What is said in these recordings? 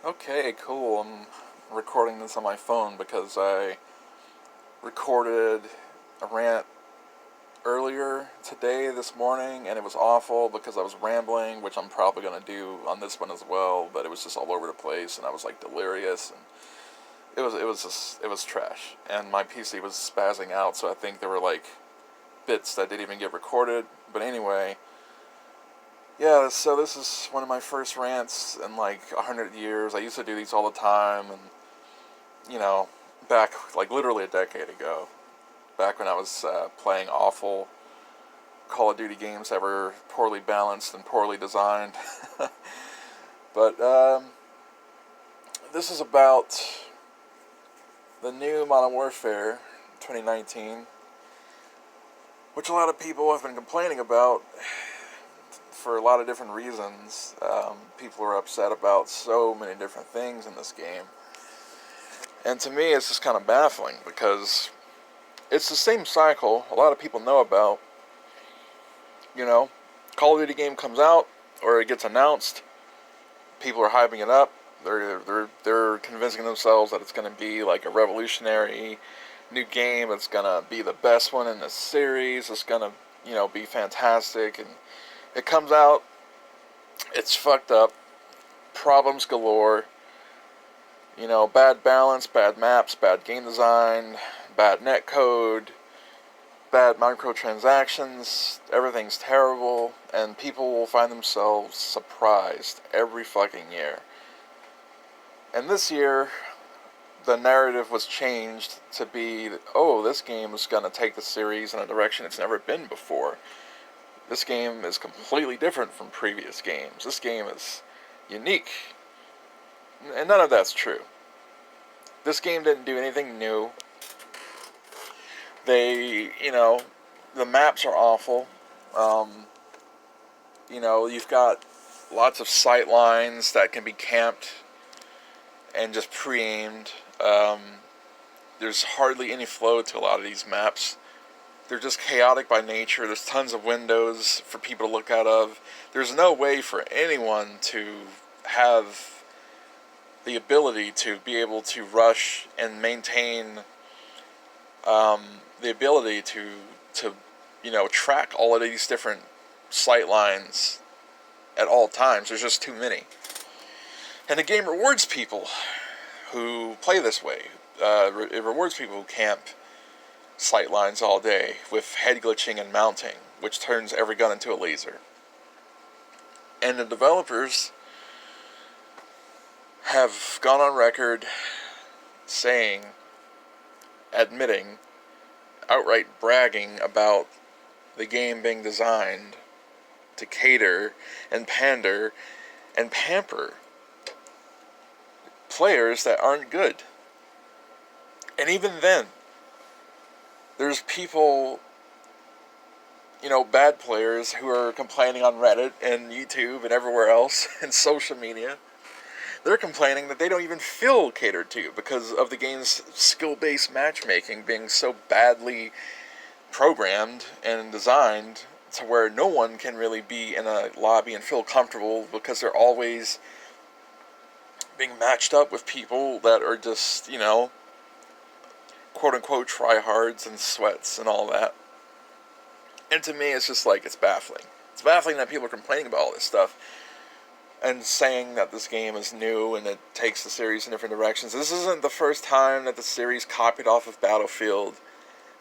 Okay, cool. I'm recording this on my phone because I recorded a rant earlier today, this morning, and it was awful because I was rambling, which I'm probably going to do on this one as well, but it was just all over the place, and I was like delirious, and it was trash. And my PC was spazzing out, so I think there were like bits that didn't even get recorded. But anyway, yeah, so this is one of my first rants in like 100 years. I used to do these all the time, and back like literally a decade ago, back when I was playing awful Call of Duty games that were poorly balanced and poorly designed. But this is about the new Modern Warfare 2019, which a lot of people have been complaining about for a lot of different reasons. People are upset about so many different things in this game. And to me, it's just kind of baffling because it's the same cycle a lot of people know about. Call of Duty game comes out or it gets announced. People are hyping it up. They're convincing themselves that it's going to be like a revolutionary new game. It's going to be the best one in the series. It's going to, be fantastic. And it comes out. It's fucked up. Problems galore. Bad balance, bad maps, bad game design, bad netcode, bad microtransactions, everything's terrible, and people will find themselves surprised every fucking year. And this year, the narrative was changed to be, oh, this game is going to take the series in a direction it's never been before. This game is completely different from previous games. This game is unique. And none of that's true. This game didn't do anything new. The maps are awful. You've got lots of sight lines that can be camped and just pre-aimed. There's hardly any flow to a lot of these maps. They're just chaotic by nature. There's tons of windows for people to look out of. There's no way for anyone to have the ability to be able to rush and maintain the ability to track all of these different sight lines at all times. There's just too many. And the game rewards people who play this way. It rewards people who camp sight lines all day with head glitching and mounting, which turns every gun into a laser. And the developers have gone on record admitting, outright bragging about the game being designed to cater and pander and pamper players that aren't good. And even then, there's people, bad players who are complaining on Reddit and YouTube and everywhere else and social media. They're complaining that they don't even feel catered to because of the game's skill-based matchmaking being so badly programmed and designed to where no one can really be in a lobby and feel comfortable because they're always being matched up with people that are just, quote-unquote tryhards and sweats and all that. And to me, it's just like, it's baffling. It's baffling that people are complaining about all this stuff and saying that this game is new and it takes the series in different directions. This isn't the first time that the series copied off of Battlefield.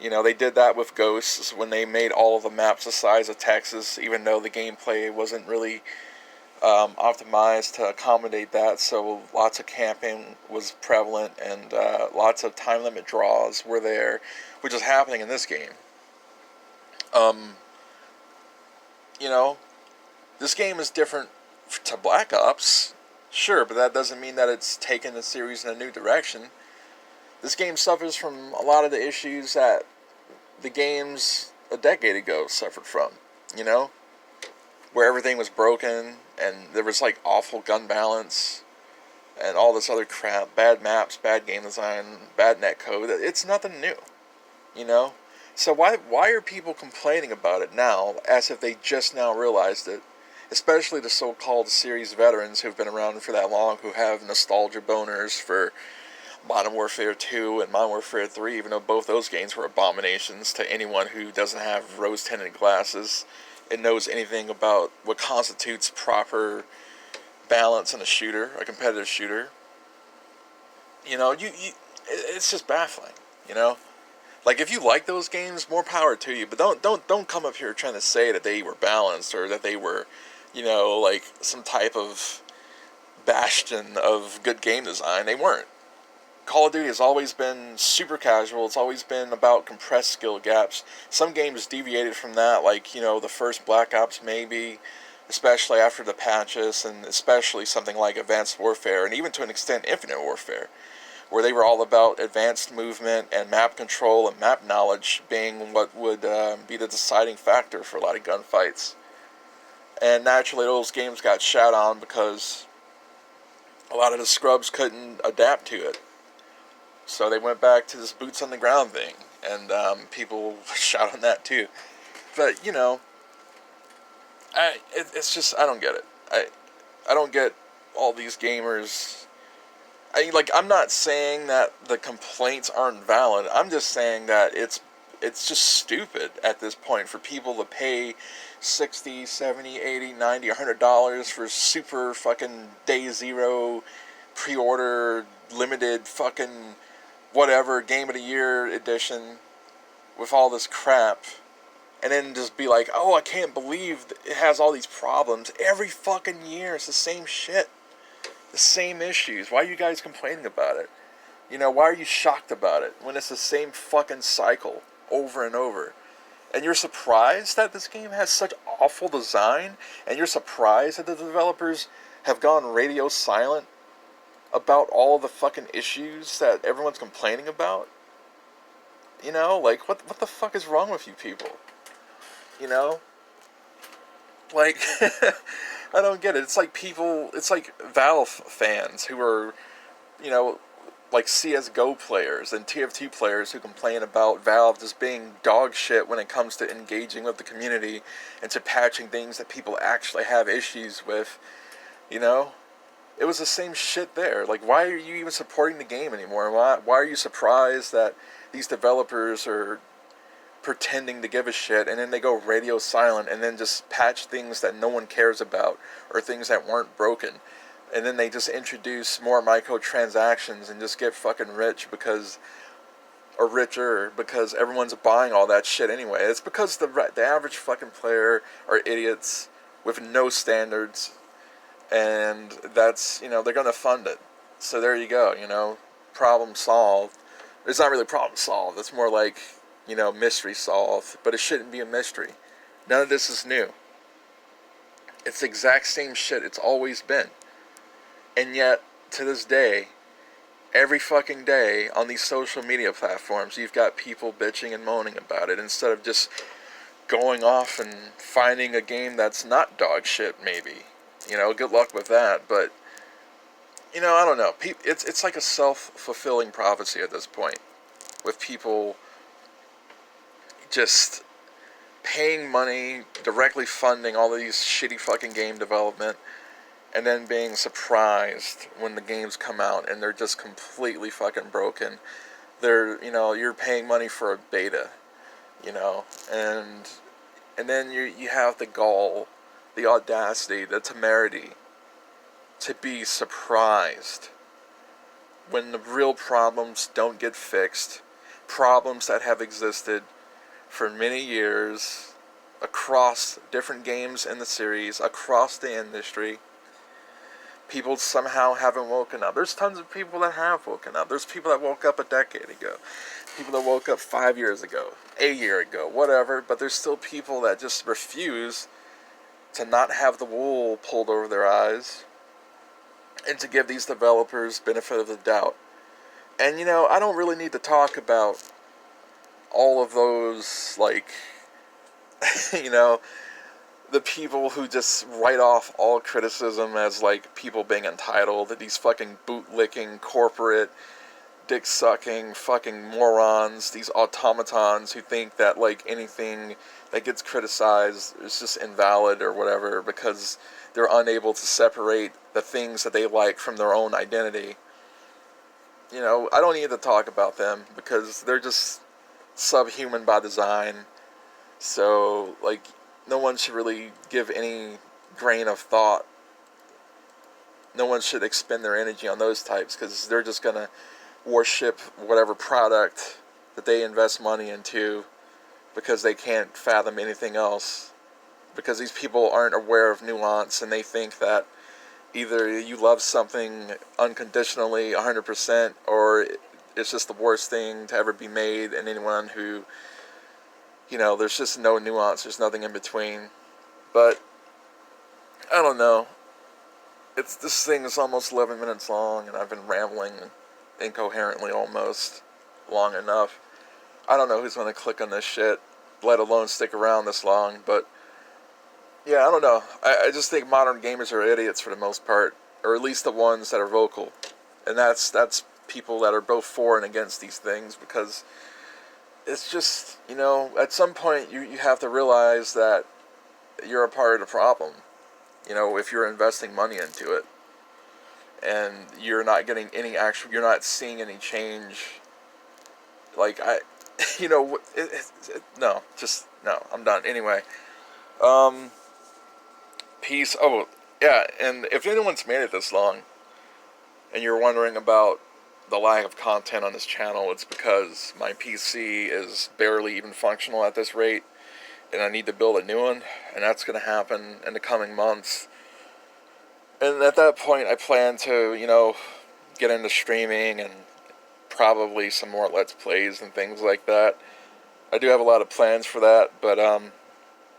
They did that with Ghosts when they made all of the maps the size of Texas, even though the gameplay wasn't really optimized to accommodate that. So lots of camping was prevalent and lots of time limit draws were there, which is happening in this game. This game is different to Black Ops, sure, but that doesn't mean that it's taken the series in a new direction. This game suffers from a lot of the issues that the games a decade ago suffered from, where everything was broken and there was like awful gun balance and all this other crap, bad maps, bad game design, bad netcode. It's nothing new, So why are people complaining about it now as if they just now realized it? especially the so-called series veterans who've been around for that long, who have nostalgia boners for Modern Warfare 2 and Modern Warfare 3, even though both those games were abominations to anyone who doesn't have rose-tinted glasses and knows anything about what constitutes proper balance in a shooter, a competitive shooter. You know, it's just baffling, you know? Like, if you like those games, more power to you, but don't come up here trying to say that they were balanced or that they were, you know, like some type of bastion of good game design. They weren't. Call of Duty has always been super casual. It's always been about compressed skill gaps. Some games deviated from that, like, you know, the first Black Ops maybe, especially after the patches, and especially something like Advanced Warfare, and even to an extent Infinite Warfare, where they were all about advanced movement and map control and map knowledge being what would be the deciding factor for a lot of gunfights. And naturally those games got shat on because a lot of the scrubs couldn't adapt to it. So they went back to this boots on the ground thing, and people shout on that too. But, you know, it's just, I don't get it. I don't get all these gamers. I'm not saying that the complaints aren't valid. I'm just saying that it's just stupid at this point for people to pay $60, $70, $80, $90, $100 for super fucking day zero pre-order limited fucking whatever game of the year edition with all this crap, and then just be like, oh, I can't believe it has all these problems. Every fucking year it's the same shit, the same issues. Why are you guys complaining about it? You know, why are you shocked about it when it's the same fucking cycle over and over? And you're surprised that this game has such awful design, and you're surprised that the developers have gone radio silent about all of the fucking issues that everyone's complaining about? You know, like, what the fuck is wrong with you people? You know? Like, I don't get it. It's like Valve fans who are, you know, like CSGO players and TF2 players who complain about Valve just being dog shit when it comes to engaging with the community and to patching things that people actually have issues with, you know? It was the same shit there. Like, why are you even supporting the game anymore? Why are you surprised that these developers are pretending to give a shit, and then they go radio silent and then just patch things that no one cares about or things that weren't broken, and then they just introduce more microtransactions and just get fucking rich or richer because everyone's buying all that shit anyway? It's because the average fucking player are idiots with no standards. And that's, you know, they're going to fund it. So there you go, you know, problem solved. It's not really problem solved. It's more like, you know, mystery solved. But it shouldn't be a mystery. None of this is new. It's the exact same shit it's always been. And yet, to this day, every fucking day on these social media platforms, you've got people bitching and moaning about it instead of just going off and finding a game that's not dog shit, maybe. You know, good luck with that, but, you know, I don't know. It's like a self-fulfilling prophecy at this point, with people just paying money, directly funding all of these shitty fucking game development, and then being surprised when the games come out and they're just completely fucking broken. You know, you're paying money for a beta, you know, and then you have the gall, the audacity, the temerity to be surprised when the real problems don't get fixed, problems that have existed for many years across different games in the series, across the industry. People somehow haven't woken up. There's tons of people that have woken up. There's people that woke up a decade ago, people that woke up 5 years ago, a year ago, whatever, but there's still people that just refuse to not have the wool pulled over their eyes, and to give these developers benefit of the doubt. And, you know, I don't really need to talk about all of those, like, you know, the people who just write off all criticism as, like, people being entitled, these fucking bootlicking corporate dick-sucking fucking morons, these automatons who think that, like, anything that gets criticized is just invalid or whatever because they're unable to separate the things that they like from their own identity. You know, I don't need to talk about them because they're just subhuman by design. So, like, no one should really give any grain of thought. No one should expend their energy on those types because they're just going to worship whatever product that they invest money into because they can't fathom anything else. Because these people aren't aware of nuance and they think that either you love something unconditionally 100% or it's just the worst thing to ever be made, and anyone who, you know, there's just no nuance, there's nothing in between. But I don't know, this thing is almost 11 minutes long and I've been rambling incoherently almost long enough. I don't know who's going to click on this shit, let alone stick around this long, but yeah, I don't know. I just think modern gamers are idiots for the most part, or at least the ones that are vocal. And that's people that are both for and against these things, because it's just, you know, at some point you have to realize that you're a part of the problem. You know, if you're investing money into it and you're not getting any actual, you're not seeing any change. Like, you know, no, just, no, I'm done. Anyway, peace. Oh, yeah, and if anyone's made it this long, and you're wondering about the lack of content on this channel, it's because my PC is barely even functional at this rate, and I need to build a new one, and that's going to happen in the coming months. And at that point, I plan to, you know, get into streaming and probably some more Let's Plays and things like that. I do have a lot of plans for that, but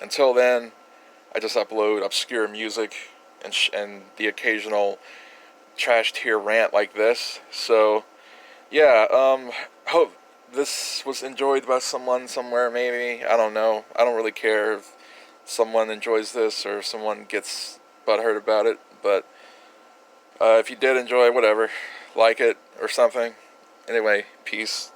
until then, I just upload obscure music and the occasional trash tier rant like this. So, yeah, hope this was enjoyed by someone somewhere, maybe. I don't know. I don't really care if someone enjoys this or if someone gets butthurt about it, but if you did enjoy, whatever, like it or something. Anyway, peace.